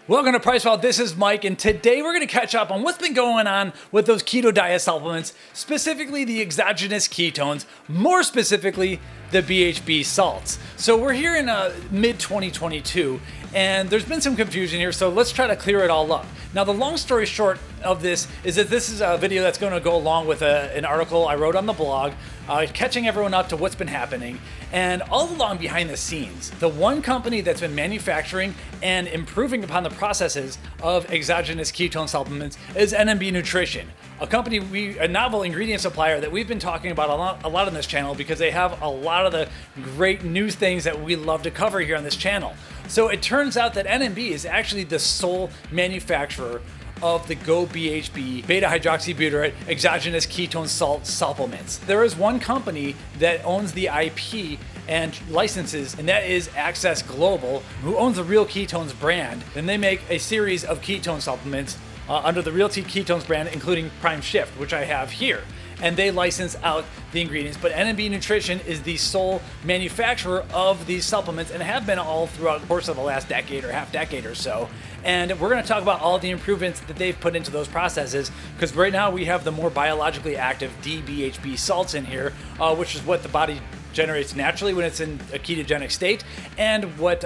Welcome to PricePlow. This is Mike, and today we're going to catch up on what's been going on with those keto diet supplements, specifically the exogenous ketones, more specifically the BHB salts. So we're here in mid-2022, and there's been some confusion here, so let's try to clear it all up. Now, the long story short of this is that this is a video that's going to go along with an article I wrote on the blog, catching everyone up to what's been happening. And all along behind the scenes, the one company that's been manufacturing and improving upon the processes of exogenous ketone supplements is NNB Nutrition, a company, a novel ingredient supplier that we've been talking about a lot on this channel because they have a lot of the great new things that we love to cover here on this channel. So it turns out that NNB is actually the sole manufacturer of the goBHB beta-hydroxybutyrate exogenous ketone salt supplements. There is one company that owns the IP and licenses, and that is Axcess Global, who owns the Real Ketones brand. And they make a series of ketone supplements under the Real Ketones brand, including Prime Shift, which I have here. And they license out the ingredients. But NNB Nutrition is the sole manufacturer of these supplements and have been all throughout the course of the last decade or half decade or so. And we're going to talk about all the improvements that they've put into those processes, because right now we have the more biologically active BHB salts in here, which is what the body generates naturally when it's in a ketogenic state, and what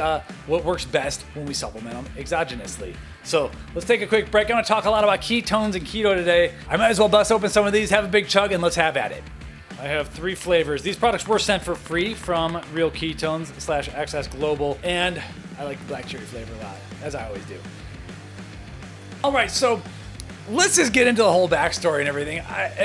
works best when we supplement them exogenously. So let's take a quick break. I'm going to talk a lot about ketones and keto today. I might as well bust open some of these, have a big chug, and let's have at it. I have 3 flavors. These products were sent for free from Real Ketones / Axcess Global, and I like the black cherry flavor a lot, as I always do. All right, so let's just get into the whole backstory and everything.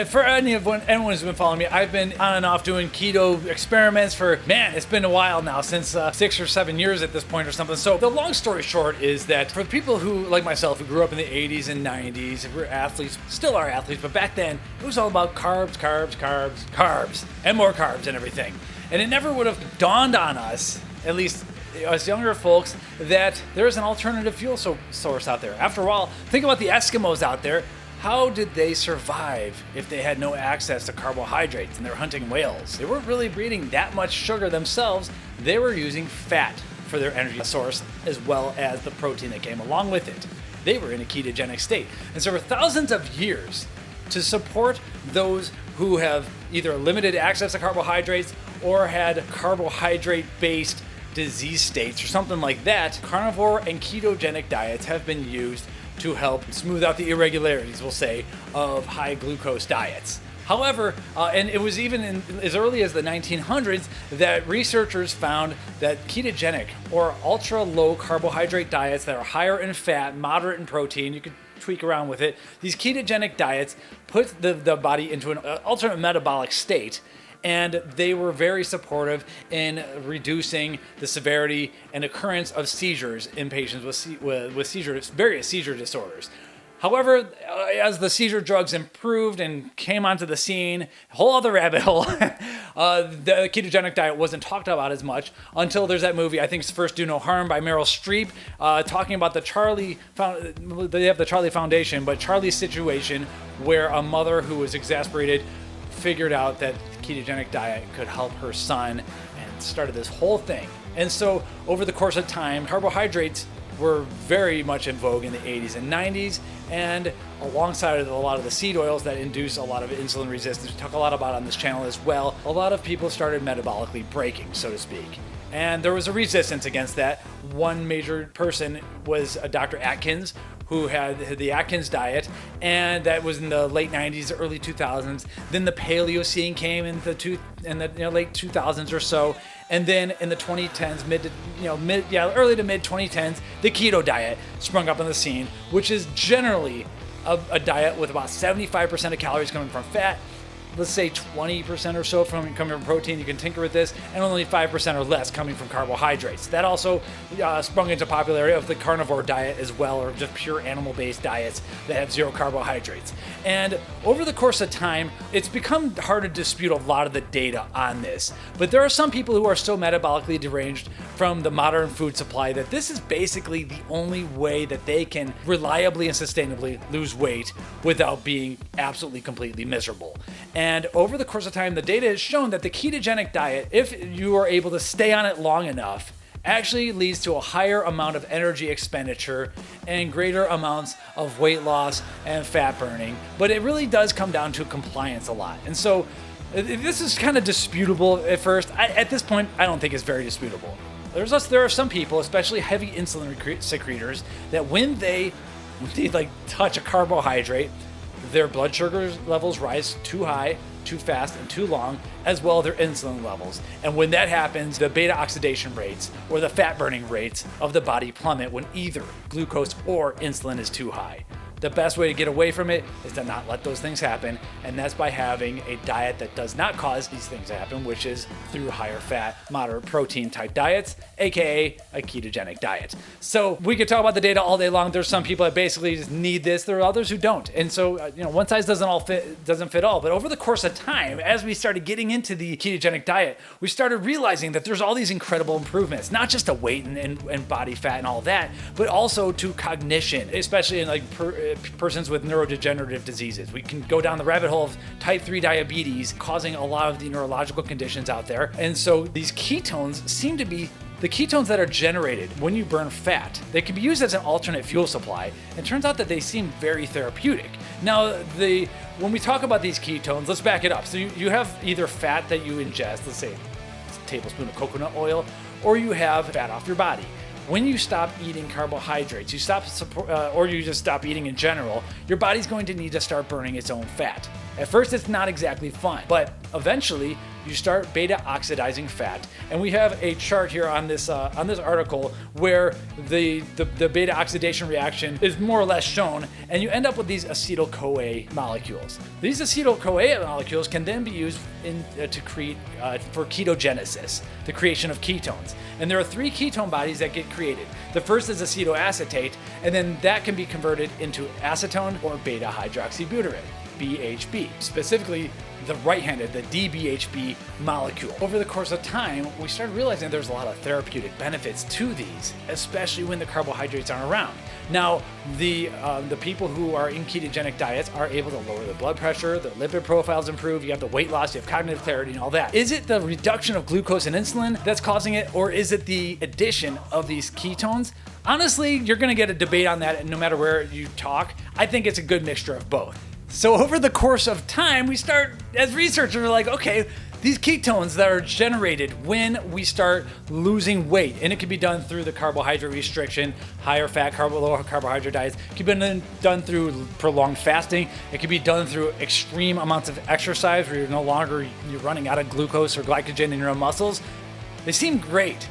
For anyone who's been following me, I've been on and off doing keto experiments for, it's been a while now, since 6 or 7 years at this point or something. So the long story short is that for people who, like myself, who grew up in the 80s and 90s, we're athletes, still are athletes, but back then it was all about carbs, and more carbs and everything. And it never would have dawned on us, at least us younger folks, that there's an alternative fuel source out there. After all, think about the Eskimos out there. How did they survive if they had no access to carbohydrates and they were hunting whales? They weren't really eating that much sugar themselves. They were using fat for their energy source, as well as the protein that came along with it. They were in a ketogenic state. And so for thousands of years, to support those who have either limited access to carbohydrates or had carbohydrate-based disease states or something like that, carnivore and ketogenic diets have been used to help smooth out the irregularities, we'll say, of high glucose diets. However, and it was even as early as the 1900s that researchers found that ketogenic or ultra low carbohydrate diets that are higher in fat, moderate in protein, you could tweak around with it, these ketogenic diets put the body into an alternate metabolic state. And they were very supportive in reducing the severity and occurrence of seizures in patients with various seizure disorders. However, as the seizure drugs improved and came onto the scene, a whole other rabbit hole, the ketogenic diet wasn't talked about as much until there's that movie, I think it's First Do No Harm by Meryl Streep, talking about they have the Charlie Foundation, but Charlie's situation where a mother who was exasperated figured out that ketogenic diet could help her son and started this whole thing. And so over the course of time, carbohydrates were very much in vogue in the 80s and 90s, and alongside of a lot of the seed oils that induce a lot of insulin resistance, we talk a lot about on this channel as well, a lot of people started metabolically breaking, so to speak. And there was a resistance against that. One major person was Dr. Atkins, who had the Atkins diet, and that was in the late 90s, early 2000s. Then the Paleocene came in the late 2000s or so, and then in the 2010s, early to mid 2010s, the keto diet sprung up on the scene, which is generally a diet with about 75% of calories coming from fat, let's say 20% or so coming from protein, you can tinker with this, and only 5% or less coming from carbohydrates. That also sprung into popularity of the carnivore diet as well, or just pure animal-based diets that have zero carbohydrates. And over the course of time, it's become hard to dispute a lot of the data on this. But there are some people who are so metabolically deranged from the modern food supply that this is basically the only way that they can reliably and sustainably lose weight without being absolutely completely miserable. And over the course of time, the data has shown that the ketogenic diet, if you are able to stay on it long enough, actually leads to a higher amount of energy expenditure and greater amounts of weight loss and fat burning. But it really does come down to compliance a lot. And so this is kind of disputable at first. At this point, I don't think it's very disputable. There are some people, especially heavy insulin secretors, that when they like touch a carbohydrate, their blood sugar levels rise too high, too fast, and too long, as well as their insulin levels. And when that happens, the beta oxidation rates or the fat burning rates of the body plummet when either glucose or insulin is too high. The best way to get away from it is to not let those things happen, and that's by having a diet that does not cause these things to happen, which is through higher fat, moderate protein type diets, aka a ketogenic diet. So we could talk about the data all day long. There's some people that basically just need this. There are others who don't, and so one size doesn't fit all. But over the course of time, as we started getting into the ketogenic diet, we started realizing that there's all these incredible improvements, not just to weight and body fat and all that, but also to cognition, especially in persons with neurodegenerative diseases. We can go down the rabbit hole of type 3 diabetes causing a lot of the neurological conditions out there. And so these ketones seem to be the ketones that are generated when you burn fat. They can be used as an alternate fuel supply. It turns out that they seem very therapeutic. Now, when we talk about these ketones, let's back it up. So you have either fat that you ingest, let's say a tablespoon of coconut oil, or you have fat off your body. When you stop eating carbohydrates, or you just stop eating in general, your body's going to need to start burning its own fat. At first, it's not exactly fun, but eventually you start beta oxidizing fat. And we have a chart here on this article where the beta oxidation reaction is more or less shown, and you end up with these acetyl-CoA molecules. These acetyl-CoA molecules can then be used to create for ketogenesis, the creation of ketones. And there are 3 ketone bodies that get created. The first is acetoacetate, and then that can be converted into acetone or beta hydroxybutyrate, BHB, specifically the right-handed, the DBHB molecule. Over the course of time, we started realizing there's a lot of therapeutic benefits to these, especially when the carbohydrates aren't around. Now, the people who are in ketogenic diets are able to lower their blood pressure, their lipid profiles improve, you have the weight loss, you have cognitive clarity and all that. Is it the reduction of glucose and insulin that's causing it, or is it the addition of these ketones? Honestly, you're gonna get a debate on that no matter where you talk. I think it's a good mixture of both. So over the course of time, we start, as researchers, we're like, okay, these ketones that are generated when we start losing weight, and it can be done through the carbohydrate restriction, higher fat, lower carbohydrate diets. It can be done through prolonged fasting. It can be done through extreme amounts of exercise where you're running out of glucose or glycogen in your own muscles. They seem great.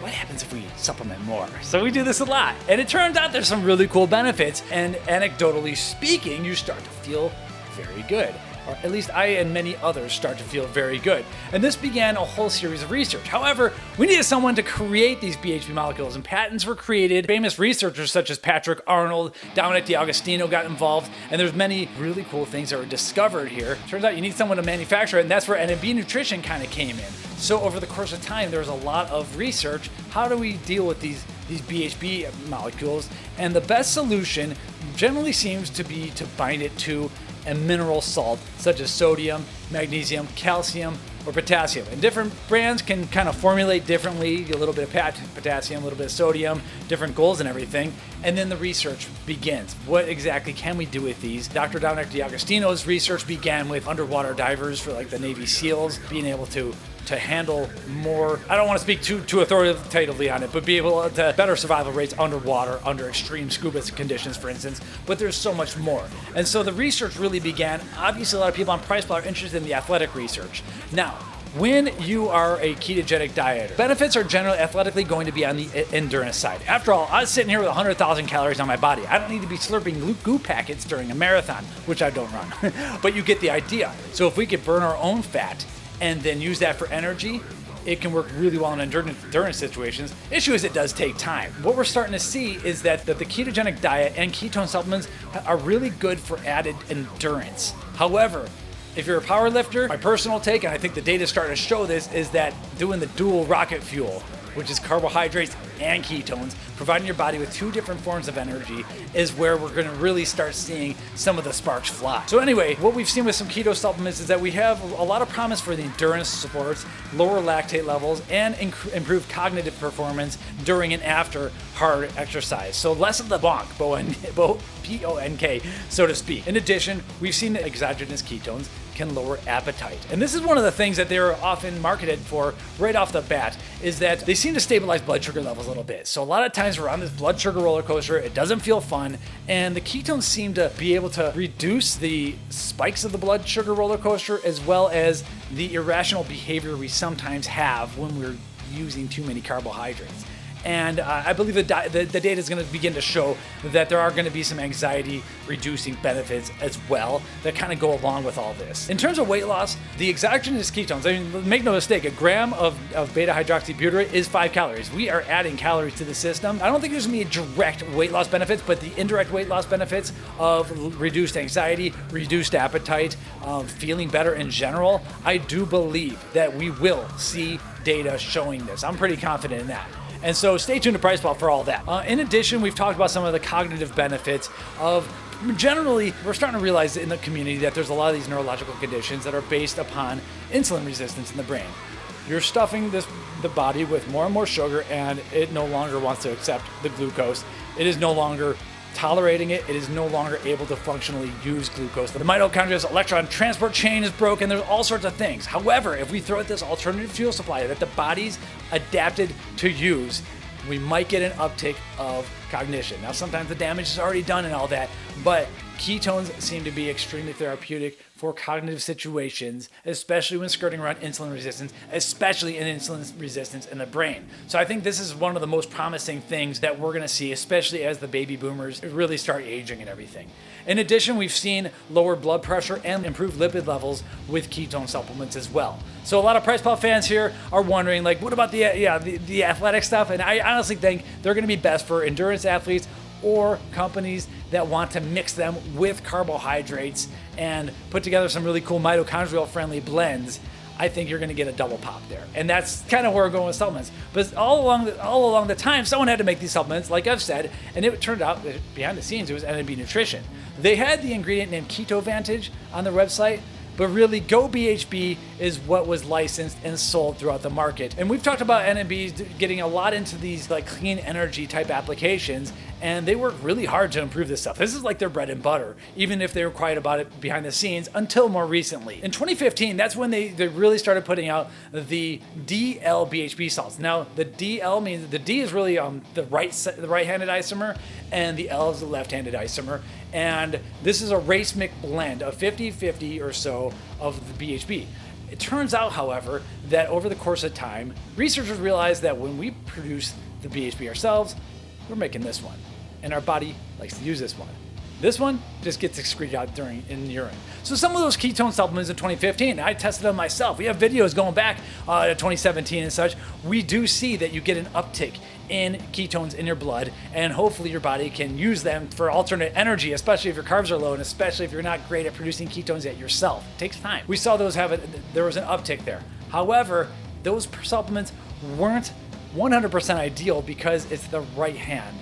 What happens if we supplement more? So we do this a lot, and it turns out there's some really cool benefits, and anecdotally speaking, you start to feel very good. Or at least I and many others start to feel very good. And this began a whole series of research. However, we needed someone to create these BHB molecules, and patents were created. Famous researchers such as Patrick Arnold, Dominic D'Agostino got involved, and there's many really cool things that were discovered here. Turns out you need someone to manufacture it, and that's where NNB Nutrition kind of came in. So over the course of time, there was a lot of research. How do we deal with these BHB molecules? And the best solution generally seems to be to bind it to a mineral salt, such as sodium, magnesium, calcium, or potassium. And different brands can kind of formulate differently, a little bit of potassium, a little bit of sodium, different goals and everything. And then the research begins. What exactly can we do with these? Dr. Dominic D'Agostino's research began with underwater divers for like the Navy SEALs, being able to handle more, I don't want to speak too authoritatively on it, but be able to better survival rates underwater, under extreme scuba conditions, for instance. But there's so much more. And so the research really began. Obviously, a lot of people on PricePlow are interested in the athletic research. Now, when you are a ketogenic dieter, benefits are generally athletically going to be on the endurance side. After all, I was sitting here with 100,000 calories on my body. I don't need to be slurping goo packets during a marathon, which I don't run. But you get the idea. So if we could burn our own fat and then use that for energy, it can work really well in endurance situations. Issue is it does take time. What we're starting to see is that the ketogenic diet and ketone supplements are really good for added endurance. However, if you're a power lifter, my personal take, and I think the data is starting to show this, is that doing the dual rocket fuel, which is carbohydrates and ketones, providing your body with two different forms of energy, is where we're going to really start seeing some of the sparks fly. So anyway, what we've seen with some keto supplements is that we have a lot of promise for the endurance supports, lower lactate levels, and improved cognitive performance during and after hard exercise. So less of the bonk, P-O-N-K, so to speak. In addition, we've seen that exogenous ketones can lower appetite. And this is one of the things that they're often marketed for right off the bat, is that they seem to stabilize blood sugar levels a little bit. So a lot of times we're on this blood sugar roller coaster, it doesn't feel fun, and the ketones seem to be able to reduce the spikes of the blood sugar roller coaster, as well as the irrational behavior we sometimes have when we're using too many carbohydrates. And I believe the data is going to begin to show that there are going to be some anxiety reducing benefits as well that kind of go along with all this. In terms of weight loss, the exogenous ketones, I mean, make no mistake, a gram of beta hydroxybutyrate is 5 calories. We are adding calories to the system. I don't think there's going to be direct weight loss benefits, but the indirect weight loss benefits of reduced anxiety, reduced appetite, feeling better in general, I do believe that we will see data showing this. I'm pretty confident in that. And so stay tuned to PricePlow for all that. In addition, we've talked about some of the cognitive benefits of, generally, we're starting to realize in the community that there's a lot of these neurological conditions that are based upon insulin resistance in the brain. You're stuffing the body with more and more sugar, and it no longer wants to accept the glucose. It is no longer tolerating it. It is no longer able to functionally use glucose. The mitochondria's electron transport chain is broken. There's all sorts of things. However, if we throw out this alternative fuel supply that the body's adapted to use, we might get an uptick of cognition. Now, sometimes the damage is already done and all that, but ketones seem to be extremely therapeutic for cognitive situations, especially when skirting around insulin resistance, especially in insulin resistance in the brain. So I think this is one of the most promising things that we're going to see, especially as the baby boomers really start aging and everything. In addition, we've seen lower blood pressure and improved lipid levels with ketone supplements as well. So a lot of PricePlow fans here are wondering, like, what about the athletic stuff? And I honestly think they're going to be best for endurance athletes or companies that want to mix them with carbohydrates and put together some really cool mitochondrial friendly blends. I think you're going to get a double pop there. And that's kind of where we're going with supplements. But all along the time, someone had to make these supplements, like I've said, and it turned out that behind the scenes, it was NNB Nutrition. They had the ingredient named KetoVantage on their website, but really goBHB is what was licensed and sold throughout the market. And we've talked about NNB getting a lot into these like clean energy type applications, and they work really hard to improve this stuff. This is like their bread and butter, even if they were quiet about it behind the scenes until more recently. In 2015, that's when they really started putting out the DL BHB salts. Now, the DL means the D is really the right-handed isomer, and the L is the left-handed isomer. And this is a racemic blend of 50-50 or so of the BHB. It turns out, however, that over the course of time, researchers realized that when we produce the BHB ourselves, we're making this one. And our body likes to use this one. This one just gets excreted out in urine. So some of those ketone supplements in 2015, I tested them myself. We have videos going back to 2017 and such. We do see that you get an uptick in ketones in your blood, and hopefully your body can use them for alternate energy, especially if your carbs are low, and especially if you're not great at producing ketones yet yourself. It takes time. We saw those there was an uptick there. However, those supplements weren't 100% ideal because it's the right hand,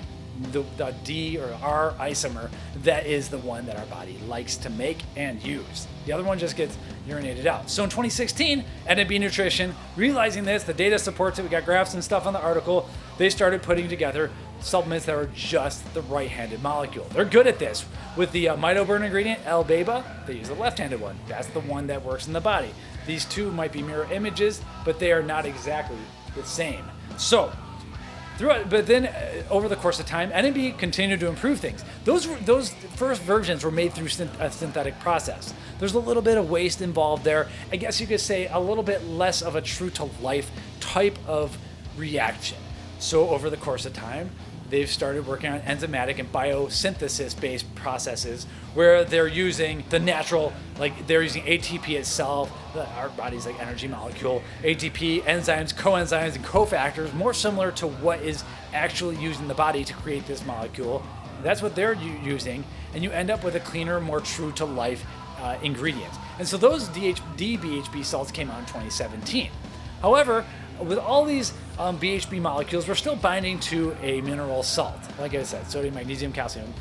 the D or R isomer, that is the one that our body likes to make and use. The other one just gets urinated out. So in 2016, NNB Nutrition, realizing this, the data supports it, we got graphs and stuff on the article, they started putting together supplements that are just the right-handed molecule. They're good at this. With the mitoburn ingredient, L-BEBA, they use the left-handed one. That's the one that works in the body. These two might be mirror images, but they are not exactly the same. So, but then over the course of time, NNB continued to improve things. Those first versions were made through a synthetic process. There's a little bit of waste involved there. I guess you could say a little bit less of a true to life type of reaction. So over the course of time, they've started working on enzymatic and biosynthesis-based processes where they're using the natural, like they're using ATP itself, our body's like energy molecule, ATP, enzymes, coenzymes, and cofactors, more similar to what is actually used in the body to create this molecule. That's what they're using, and you end up with a cleaner, more true-to-life ingredient. And so those DBHB salts came out in 2017. However, with all these BHB molecules, we're still binding to a mineral salt. Like I said, sodium, magnesium, calcium,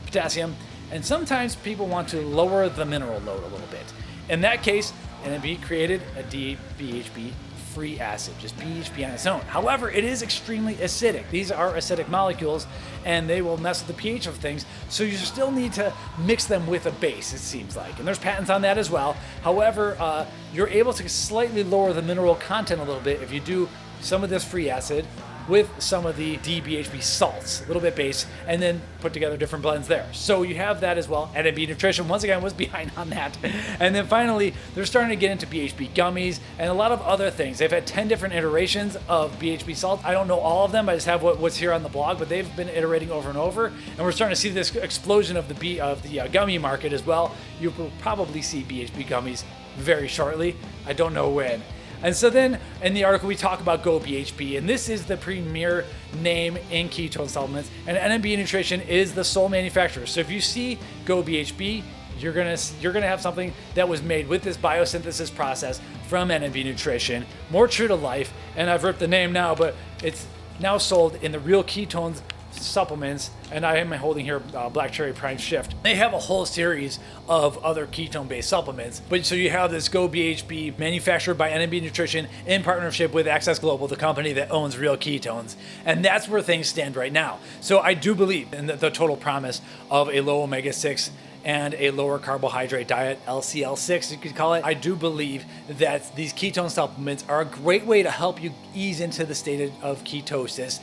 potassium, and sometimes people want to lower the mineral load a little bit. In that case, NNB created a BHB free acid, just BHB on its own. However, it is extremely acidic. These are acidic molecules and they will mess with the pH of things, so you still need to mix them with a base, it seems like. And there's patents on that as well. However, you're able to slightly lower the mineral content a little bit if you do some of this free acid with some of the BHB salts, a little bit base, and then put together different blends there. So you have that as well. NNB Nutrition, once again, was behind on that. And then finally, they're starting to get into BHB Gummies and a lot of other things. They've had 10 different iterations of BHB salt. I don't know all of them. I just have what's here on the blog, but they've been iterating over and over. And we're starting to see this explosion of the gummy market as well. You will probably see BHB Gummies very shortly. I don't know when. And so then in the article we talk about goBHB, and this is the premier name in ketone supplements, and NNB Nutrition is the sole manufacturer. So if you see goBHB, you're gonna have something that was made with this biosynthesis process from NNB Nutrition, more true to life. And I've ripped the name now, but it's now sold in the Real Ketones supplements, and I am holding here Black Cherry Prime Shift. They have a whole series of other ketone-based supplements, but so you have this goBHB manufactured by NNB Nutrition in partnership with Axcess Global, the company that owns Real Ketones, and that's where things stand right now. So I do believe in the total promise of a low omega-6 and a lower carbohydrate diet, LCL6 you could call it. I do believe that these ketone supplements are a great way to help you ease into the state of ketosis,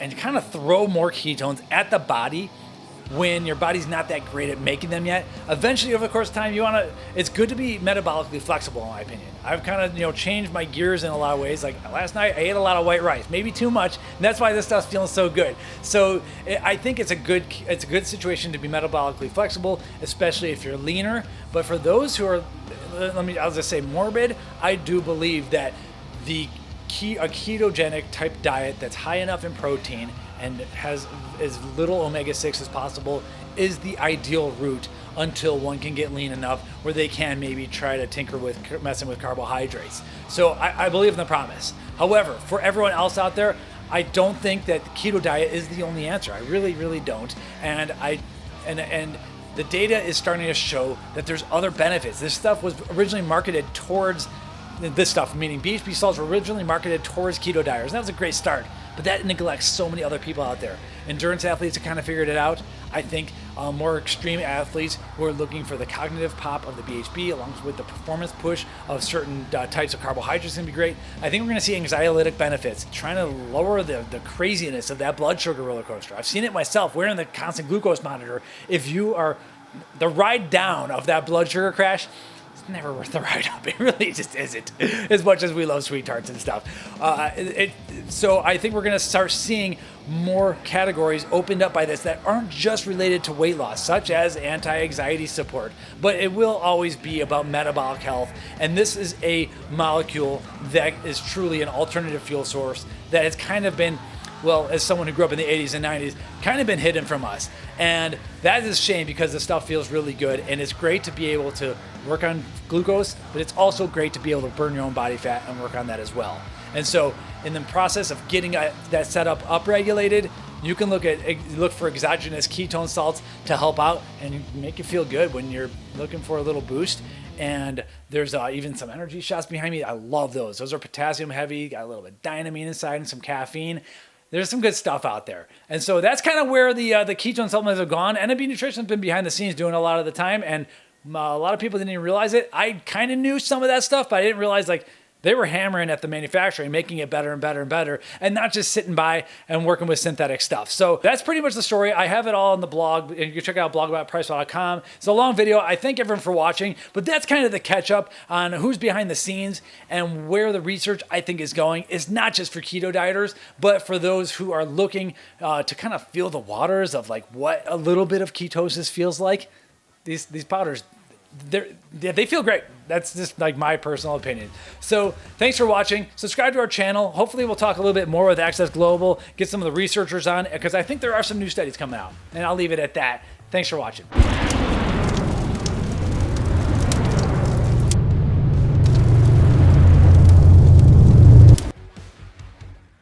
and kind of throw more ketones at the body when your body's not that great at making them yet. Eventually, over the course of time, it's good to be metabolically flexible, in my opinion. I've kind of, changed my gears in a lot of ways. Like last night, I ate a lot of white rice, maybe too much, and that's why this stuff's feeling so good. So I think it's a good situation to be metabolically flexible, especially if you're leaner. But for those who are, I'll just say morbid, I do believe that a ketogenic type diet that's high enough in protein and has as little omega-6 as possible is the ideal route until one can get lean enough where they can maybe try to tinker with messing with carbohydrates. So I believe in the promise. However, for everyone else out there, I don't think that the keto diet is the only answer. I really, really don't. And the data is starting to show that there's other benefits. This stuff was originally marketed towards meaning BHB salts, were originally marketed towards keto dieters. And that was a great start, but that neglects so many other people out there. Endurance athletes have kind of figured it out. I think more extreme athletes who are looking for the cognitive pop of the BHB along with the performance push of certain types of carbohydrates can be great. I think we're going to see anxiolytic benefits, trying to lower the craziness of that blood sugar roller coaster. I've seen it myself, wearing the constant glucose monitor. If you are the ride down of that blood sugar crash, never worth the ride up. It really just isn't, as much as we love sweet tarts and stuff. So I think we're going to start seeing more categories opened up by this that aren't just related to weight loss, such as anti-anxiety support, but it will always be about metabolic health. And this is a molecule that is truly an alternative fuel source that has kind of been, well, as someone who grew up in the 80s and 90s, kind of been hidden from us. And that is a shame because the stuff feels really good, and it's great to be able to work on glucose, but it's also great to be able to burn your own body fat and work on that as well. And so in the process of getting that setup upregulated, you can look for exogenous ketone salts to help out and make you feel good when you're looking for a little boost. And there's even some energy shots behind me. I love those. Those are potassium heavy, got a little bit of dynamine inside and some caffeine. There's some good stuff out there. And so that's kind of where the ketone supplements have gone. NNB Nutrition has been behind the scenes doing a lot of the time, and a lot of people didn't even realize it. I kind of knew some of that stuff, but I didn't realize they were hammering at the manufacturing, making it better and better and better, and not just sitting by and working with synthetic stuff. So that's pretty much the story. I have it all on the blog, and you can check out blog.PricePlow.com. It's a long video. I thank everyone for watching, but that's kind of the catch up on who's behind the scenes and where the research I think is going. It's not just for keto dieters, but for those who are looking to kind of feel the waters of like what a little bit of ketosis feels like. These powders, they feel great. That's just like my personal opinion. So thanks for watching. Subscribe to our channel. Hopefully we'll talk a little bit more with Axcess Global, get some of the researchers on, because I think there are some new studies coming out. And I'll leave it at that. Thanks for watching.